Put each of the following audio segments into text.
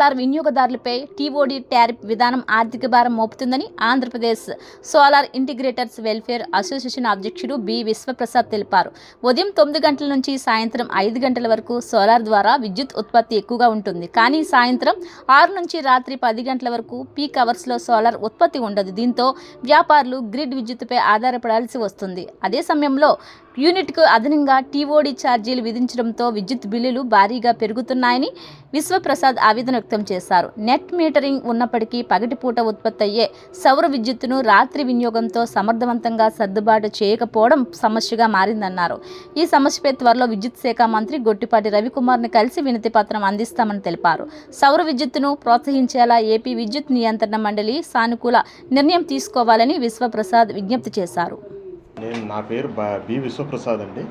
Solar వినియోగదారులపై TOD tariff విధానం ఆర్థిక భారం మోపుతుందని Andhra Pradesh solar integrators welfare association అధ్యక్షుడు బి విశ్వప్రసాద్ తెలిపారు. ఉదయం 9 గంటల నుంచి సాయంత్రం 5 గంటల వరకు సోలార్ ద్వారా విద్యుత్ ఉత్పత్తి ఎక్కువగా ఉంటుంది. కానీ సాయంత్రం 6 నుంచి రాత్రి 10 గంటల వరకు పీక్ అవర్స్లో సోలార్ ఉత్పత్తి ఉండదు. దీంతో వ్యాపారులు గ్రిడ్ విద్యుత్తుపై ఆధారపడాల్సి వస్తుంది. అదే సమయంలో యూనిట్కు అదనంగా టీఓడీ ఛార్జీలు విధించడంతో విద్యుత్ బిల్లులు భారీగా పెరుగుతున్నాయని విశ్వప్రసాద్ ఆవేదన వ్యక్తం చేశారు. నెట్ మీటరింగ్ ఉన్నప్పటికీ పగటిపూట ఉత్పత్తి అయ్యే సౌర విద్యుత్తును రాత్రి వినియోగంతో సమర్థవంతంగా సర్దుబాటు చేయకపోవడం సమస్యగా మారిందన్నారు. ఈ సమస్యపై త్వరలో విద్యుత్ శాఖ మంత్రి గొట్టిపాటి రవికుమార్ని కలిసి వినతి పత్రం అందిస్తామని తెలిపారు. సౌర విద్యుత్తును ప్రోత్సహించేలా ఏపీ విద్యుత్ నియంత్రణ మండలి సానుకూల నిర్ణయం తీసుకోవాలని విశ్వప్రసాద్ విజ్ఞప్తి చేశారు. నా పేరు బి విశ్వప్రసాద్ అండి.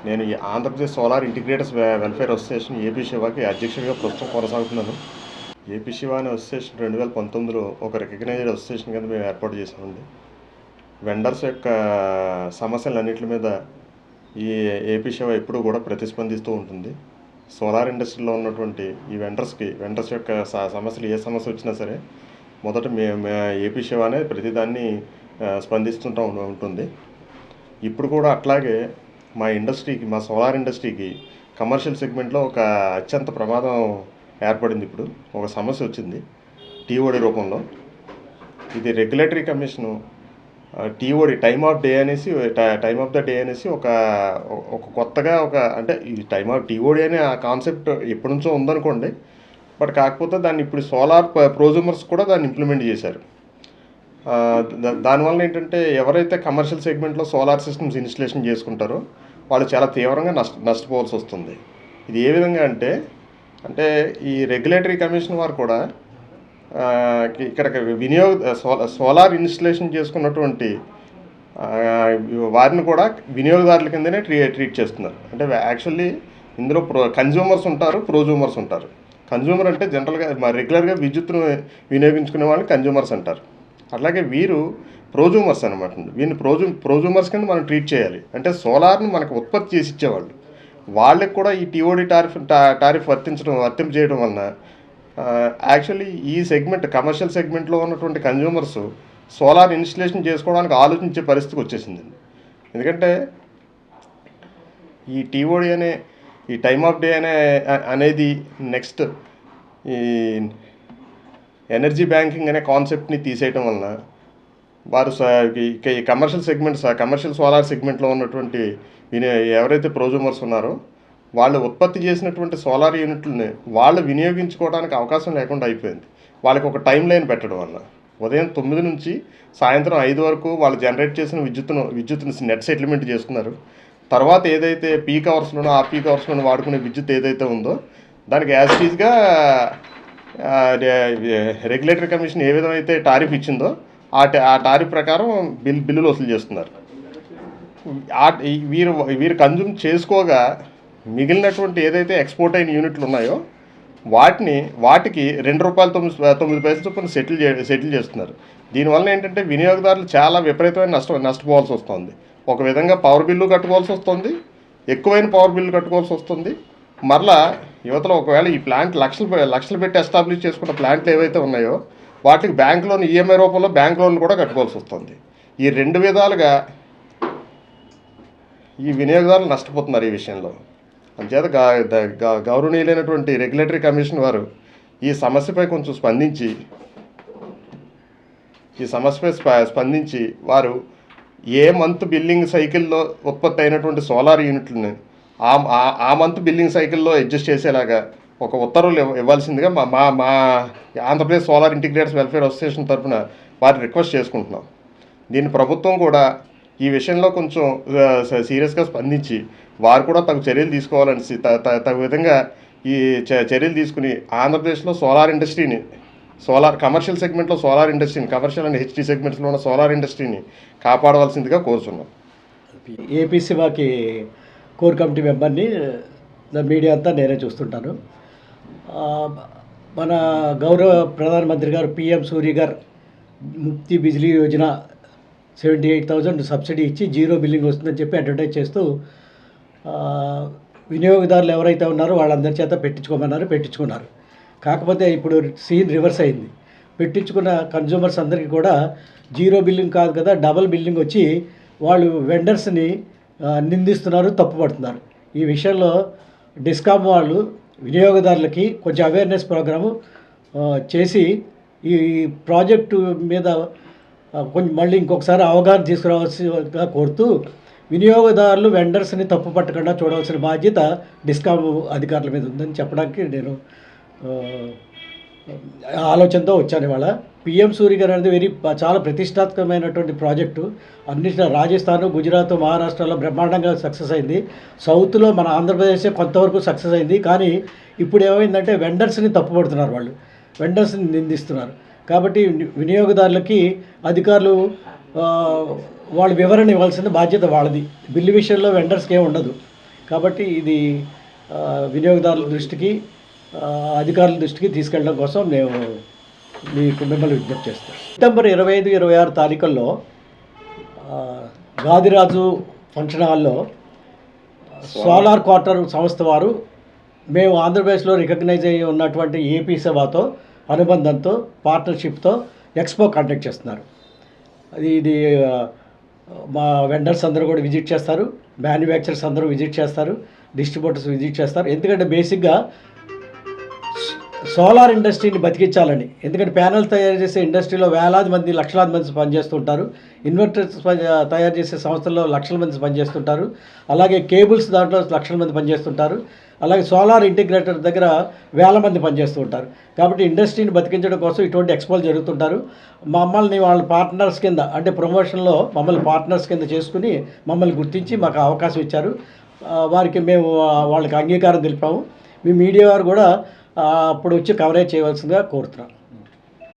నేను ఈ Andhra Pradesh solar integrators welfare association AP శివాకి అధ్యక్షుడిగా ప్రస్తుతం కొనసాగుతున్నాను. ఏపీ శివ అనే అసోసియేషన్ 2019లో ఒక రికగ్నైజ్డ్ అసోసియేషన్ కింద మేము ఏర్పాటు చేసామండి. వెండర్స్ యొక్క సమస్యలన్నింటి మీద ఈ ఏపీ శివ ఎప్పుడూ కూడా ప్రతిస్పందిస్తూ ఉంటుంది. సోలార్ ఇండస్ట్రీలో ఉన్నటువంటి ఈ వెండర్స్ యొక్క సమస్యలు ఏ సమస్య వచ్చినా సరే మొదట ఏపీ శివ అనేది ప్రతిదాన్ని స్పందిస్తుంటూ ఉంటుంది. ఇప్పుడు కూడా అట్లాగే మా సోలార్ ఇండస్ట్రీకి కమర్షియల్ సెగ్మెంట్లో ఒక అత్యంత ప్రమాదం ఏర్పడింది. ఇప్పుడు ఒక సమస్య వచ్చింది టీఓడి రూపంలో. ఇది regulatory commission TOD time of the day అనేసి ఒక కొత్తగా అంటే ఈ టీఓడి అనే ఆ కాన్సెప్ట్ ఎప్పటి నుంచో ఉందనుకోండి. బట్ కాకపోతే దాన్ని ఇప్పుడు సోలార్ ప్రొజ్యూమర్స్ కూడా దాన్ని ఇంప్లిమెంట్ చేశారు. దానివల్ల ఏంటంటే ఎవరైతే కమర్షియల్ సెగ్మెంట్లో సోలార్ సిస్టమ్స్ ఇన్స్టలేషన్ చేసుకుంటారో వాళ్ళు చాలా తీవ్రంగా నష్టపోవాల్సి వస్తుంది. ఇది ఏ విధంగా అంటే ఈ రెగ్యులేటరీ కమిషన్ వారు కూడా ఇక్కడ సోలార్ ఇన్స్టలేషన్ చేసుకున్నటువంటి వారిని కూడా వినియోగదారుల కిందనే ట్రీట్ చేస్తున్నారు. అంటే యాక్చువల్లీ ఇందులో కన్జ్యూమర్స్ ఉంటారు, ప్రొజ్యూమర్స్ ఉంటారు. కన్జ్యూమర్ అంటే జనరల్గా రెగ్యులర్గా విద్యుత్తును వినియోగించుకునే వాళ్ళని కన్జ్యూమర్స్ అంటారు. అట్లాగే వీరు ప్రొజ్యూమర్స్ అనమాట. వీరిని ప్రొజ్యూమర్స్ కింద మనం ట్రీట్ చేయాలి. అంటే సోలార్ని మనకు ఉత్పత్తి చేసి ఇచ్చేవాళ్ళు వాళ్ళకి కూడా ఈ టీఓడి టారిఫ్ వర్తింపజేయడం వలన యాక్చువల్లీ ఈ కమర్షియల్ సెగ్మెంట్లో ఉన్నటువంటి కన్జ్యూమర్స్ సోలార్ ఇన్స్టలేషన్ చేసుకోవడానికి ఆలోచించే పరిస్థితికి వచ్చేసిందండి. ఎందుకంటే ఈ టీఓడి ఈ టైమ్ ఆఫ్ డే అనేది నెక్స్ట్ ఈ ఎనర్జీ బ్యాంకింగ్ అనే కాన్సెప్ట్ని తీసేయటం వలన వారు ఈ కమర్షియల్ సోలార్ సెగ్మెంట్లో ఉన్నటువంటి ఎవరైతే ప్రొజ్యూమర్స్ ఉన్నారో వాళ్ళు ఉత్పత్తి చేసినటువంటి సోలార్ యూనిట్లని వాళ్ళు వినియోగించుకోవడానికి అవకాశం లేకుండా అయిపోయింది. వాళ్ళకి ఒక టైం లైన్ పెట్టడం వల్ల ఉదయం 9 నుంచి సాయంత్రం 5 వరకు వాళ్ళు జనరేట్ చేసిన విద్యుత్తుని నెట్ సెటిల్మెంట్ చేసుకున్నారు. తర్వాత ఏదైతే పీక్ అవర్స్లోనో వాడుకునే విద్యుత్ ఏదైతే ఉందో దానికి యాజ్ టీజ్గా రెగ్యులేటరీ కమిషన్ ఏ విధమైతే టారిఫ్ ఇచ్చిందో ఆ టారిఫ్ ప్రకారం బిల్లులు వసూలు చేస్తున్నారు. వీరు కన్జ్యూమ్ చేసుకోగా మిగిలినటువంటి ఏదైతే ఎక్స్పోర్ట్ అయిన యూనిట్లు ఉన్నాయో వాటికి ₹2.09 చొప్పున సెటిల్ చేస్తున్నారు. దీనివల్ల ఏంటంటే వినియోగదారులు చాలా విపరీతమైన నష్టపోవాల్సి వస్తుంది. ఒక విధంగా పవర్ బిల్లు కట్టుకోవాల్సి వస్తుంది, ఎక్కువైన పవర్ బిల్లు కట్టుకోవాల్సి వస్తుంది. మరలా యువతలో ఒకవేళ ఈ ప్లాంట్ లక్షలు పెట్టి ఎస్టాబ్లిష్ చేసుకున్న ప్లాంట్లు ఏవైతే ఉన్నాయో వాటికి బ్యాంక్ లోన్ ఈఎంఐ రూపంలో బ్యాంక్ లోన్లు కూడా కట్టుకోవాల్సి వస్తుంది. ఈ 2 విధాలుగా ఈ వినియోగదారులు నష్టపోతున్నారు ఈ విషయంలో. అంచేత గౌరవనీయులైనటువంటి రెగ్యులేటరీ కమిషన్ వారు ఈ సమస్యపై కొంచెం స్పందించి వారు ఏ మంత్ బిల్లింగ్ సైకిల్లో ఉత్పత్తి అయినటువంటి సోలార్ యూనిట్లని ఆ మంత్ బిల్లింగ్ సైకిల్లో అడ్జస్ట్ చేసేలాగా ఒక ఉత్తర్వులు ఇవ్వాల్సిందిగా మా Andhra Pradesh solar integrators welfare association తరఫున వారిని రిక్వెస్ట్ చేసుకుంటున్నాం. దీన్ని ప్రభుత్వం కూడా ఈ విషయంలో కొంచెం సీరియస్గా స్పందించి వారు కూడా తగు చర్యలు తీసుకోవాలని తగు విధంగా ఈ చర్యలు తీసుకుని ఆంధ్రప్రదేశ్లో కమర్షియల్ సెగ్మెంట్లో సోలార్ ఇండస్ట్రీని కమర్షియల్ అండ్ హెచ్టీ సెగ్మెంట్స్లో ఉన్న సోలార్ ఇండస్ట్రీని కాపాడవలసిందిగా కోరుతున్నాం. ఏపీ శివాకి కోర్ కమిటీ మెంబర్ని మీడియా అంతా నేనే చూస్తుంటాను. మన గౌరవ ప్రధానమంత్రి గారు పిఎం సూర్య గారు ముఫ్తీ బిజ్లీ యోజన 78,000 సబ్సిడీ ఇచ్చి 0 బిల్లింగ్ వస్తుందని చెప్పి అడ్వర్టైజ్ చేస్తూ వినియోగదారులు ఎవరైతే ఉన్నారో వాళ్ళందరి చేత పెట్టించుకున్నారు. కాకపోతే ఇప్పుడు సీన్ రివర్స్ అయింది. పెట్టించుకున్న కన్జ్యూమర్స్ అందరికీ కూడా జీరో బిల్లింగ్ కాదు కదా, డబల్ బిల్లింగ్ వచ్చి వాళ్ళు వెండర్స్ని నిందిస్తున్నారు, తప్పుపడుతున్నారు. ఈ విషయంలో డిస్కామ్ వాళ్ళు వినియోగదారులకి కొంచెం అవేర్నెస్ ప్రోగ్రాము చేసి ఈ ప్రాజెక్టు మీద కొంచెం మళ్ళీ ఇంకొకసారి అవగాహన తీసుకురావాల్సిగా కోరుతూ వినియోగదారులు వెండర్స్ని తప్పు పట్టకుండా చూడవలసిన బాధ్యత డిస్కామ్ అధికారుల మీద ఉందని చెప్పడానికి నేను ఆలోచనతో వచ్చాను ఇవాళ. పిఎం సూర్య గారు అనేది చాలా ప్రతిష్టాత్మకమైనటువంటి ప్రాజెక్టు. అన్నింటిలో రాజస్థాన్, గుజరాత్, మహారాష్ట్రలో బ్రహ్మాండంగా సక్సెస్ అయింది. సౌత్లో మన ఆంధ్రప్రదేశ్ కొంతవరకు సక్సెస్ అయింది. కానీ ఇప్పుడు ఏమైందంటే వెండర్స్ని తప్పుపడుతున్నారు, వాళ్ళు వెండర్స్ని నిందిస్తున్నారు. కాబట్టి వినియోగదారులకి అధికారులు వాళ్ళు వివరణ ఇవ్వాల్సిన బాధ్యత వాళ్ళది. బిల్లు విషయంలో వెండర్స్కి ఏమి ఉండదు. కాబట్టి ఇది వినియోగదారుల దృష్టికి, అధికారుల దృష్టికి తీసుకెళ్ళడం కోసం నేను మిమ్మల్ని విజ్ఞప్తి చేస్తాను. సెప్టెంబర్ 25, 26 తారీఖుల్లో గాదిరాజు ఫంక్షన్ హాల్లో సోలార్ క్వార్టర్ సంస్థ వారు మేము ఆంధ్రప్రదేశ్లో రికగ్నైజ్ అయ్యి ఉన్నటువంటి ఏపీ సేవాతో అనుబంధంతో పార్ట్నర్షిప్తో ఎక్స్పో కండక్ట్ చేస్తున్నారు. ఇది మా వెండర్స్ అందరూ కూడా విజిట్ చేస్తారు, మ్యానుఫ్యాక్చరర్స్ అందరూ విజిట్ చేస్తారు, డిస్ట్రిబ్యూటర్స్ విజిట్ చేస్తారు. ఎందుకంటే బేసిక్గా సోలార్ ఇండస్ట్రీని బతికించాలని. ఎందుకంటే ప్యానెల్ తయారు చేసే ఇండస్ట్రీలో వేలాది మంది, లక్షలాది మంది పనిచేస్తుంటారు. ఇన్వర్టర్స్ తయారు చేసే సంస్థల్లో లక్షల మంది పనిచేస్తుంటారు. అలాగే కేబుల్స్ దాంట్లో లక్షల మంది పనిచేస్తుంటారు. అలాగే సోలార్ ఇంటిగ్రేటర్ దగ్గర వేల మంది పనిచేస్తూ ఉంటారు. కాబట్టి ఇండస్ట్రీని బతికించడం కోసం ఇటువంటి ఎక్స్పోలు జరుగుతుంటారు. మమ్మల్ని వాళ్ళ పార్ట్నర్స్ కింద, అంటే ప్రమోషన్లో మమ్మల్ని పార్ట్నర్స్ కింద చేసుకుని మమ్మల్ని గుర్తించి మాకు అవకాశం ఇచ్చారు. వారికి మేము వాళ్ళకి అంగీకారం తెలిపాము. మీ మీడియా వారు కూడా అప్పుడు వచ్చి కవరేజ్ చేయవలసిందిగా కోరుతున్నాం.